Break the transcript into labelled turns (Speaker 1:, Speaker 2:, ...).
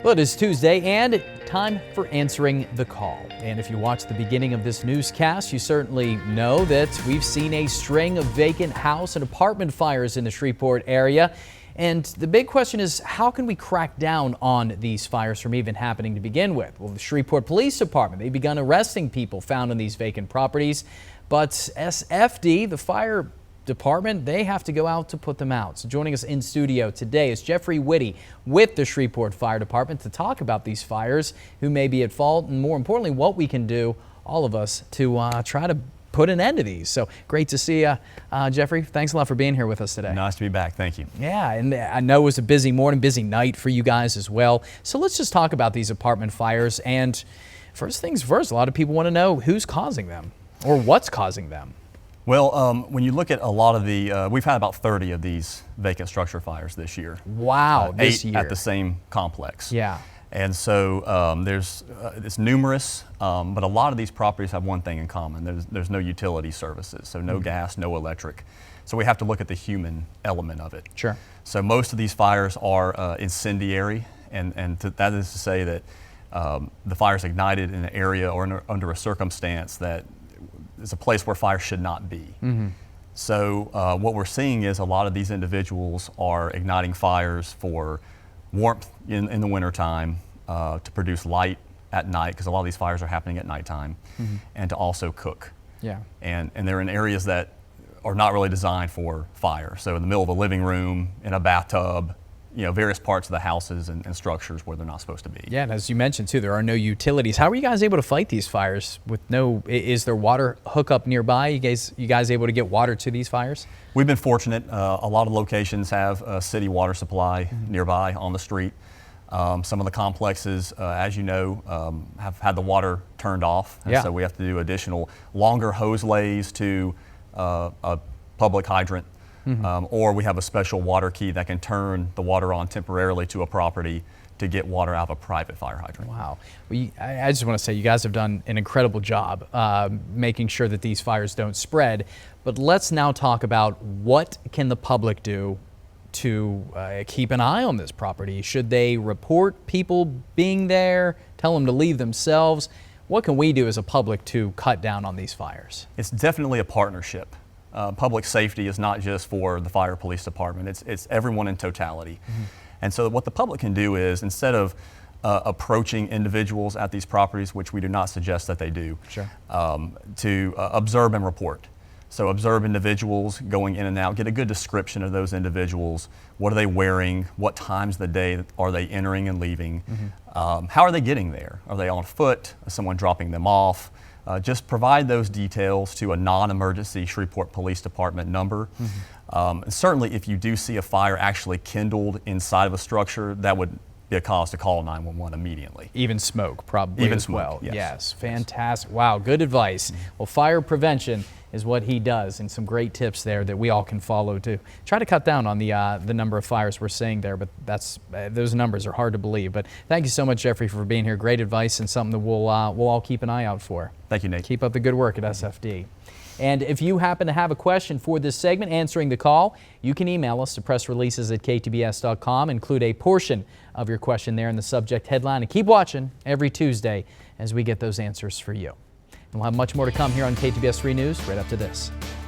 Speaker 1: Well, it is Tuesday and time for answering the call. And if you watch the beginning of this newscast, you certainly know that we've seen a string of vacant house and apartment fires in the Shreveport area. And the big question is, how can we crack down on these fires from even happening to begin with? Well, the Shreveport Police Department, they've begun arresting people found in these vacant properties. But SFD, the fire department, they have to go out to put them out. So joining us in studio today is Jeffrey Whitty with the Shreveport Fire Department to talk about these fires, who may be at fault, and more importantly, what we can do, all of us, to try to put an end to these. So great to see you, Jeffrey. Thanks a lot for being here with us today.
Speaker 2: Nice to be back. Thank you.
Speaker 1: Yeah, and I know it was a busy morning, busy night for you guys as well. So let's just talk about these apartment fires. And first things first, a lot of people want to know who's causing them or what's causing them.
Speaker 2: Well, when you look at a lot of the, we've had about 30 of these vacant structure fires this year.
Speaker 1: Wow, this
Speaker 2: 8
Speaker 1: year.
Speaker 2: at the same complex.
Speaker 1: Yeah.
Speaker 2: And so it's numerous, but a lot of these properties have one thing in common. There's no utility services, so no gas, no electric. So we have to look at the human element of it.
Speaker 1: Sure.
Speaker 2: So most of these fires are incendiary, and that is to say that the fire's ignited in an area or under a circumstance that is a place where fire should not be. So what we're seeing is a lot of these individuals are igniting fires for warmth in the wintertime, to produce light at night, because a lot of these fires are happening at nighttime, and to also cook.
Speaker 1: Yeah.
Speaker 2: And they're in areas that are not really designed for fire. So in the middle of a living room, in a bathtub, you know, various parts of the houses and structures where they're not supposed to be.
Speaker 1: Yeah, and as you mentioned too, there are no utilities. How are you guys able to fight these fires with no, is there water hookup nearby? You guys able to get water to these fires?
Speaker 2: We've been fortunate. A lot of locations have a city water supply nearby on the street. Some of the complexes, as you know, have had the water turned off. And so we have to do additional longer hose lays to a public hydrant. Or we have a special water key that can turn the water on temporarily to a property to get water out of a private fire hydrant.
Speaker 1: Wow. Well, I just want to say you guys have done an incredible job making sure that these fires don't spread. But let's now talk about what can the public do to keep an eye on this property. Should they report people being there, tell them to leave themselves? What can we do as a public to cut down on these fires?
Speaker 2: It's definitely a partnership. Public safety is not just for the fire police department, it's everyone in totality. And so what the public can do is, instead of approaching individuals at these properties, which we do not suggest that they do, to observe and report. So observe individuals going in and out, get a good description of those individuals. What are they wearing? What times of the day are they entering and leaving? How are they getting there? Are they on foot? Is someone dropping them off? Just provide those details to a non-emergency Shreveport Police Department number. And certainly if you do see a fire actually kindled inside of a structure, that would be a cause to call 911 immediately.
Speaker 1: Even smoke, probably.
Speaker 2: Even
Speaker 1: as
Speaker 2: smoke,
Speaker 1: well.
Speaker 2: yes.
Speaker 1: Fantastic. Wow, good advice. Well, fire prevention is what he does, and some great tips there that we all can follow to try to cut down on the number of fires we're seeing there. But those numbers are hard to believe. But thank you so much, Jeffrey, for being here. Great advice and something that we'll all keep an eye out for.
Speaker 2: Thank you, Nate.
Speaker 1: Keep up the good work at SFD. And if you happen to have a question for this segment, answering the call, you can email us to pressreleases@ktbs.com. Include a portion of your question there in the subject headline, and keep watching every Tuesday as we get those answers for you. And we'll have much more to come here on KTBS 3 News right after this.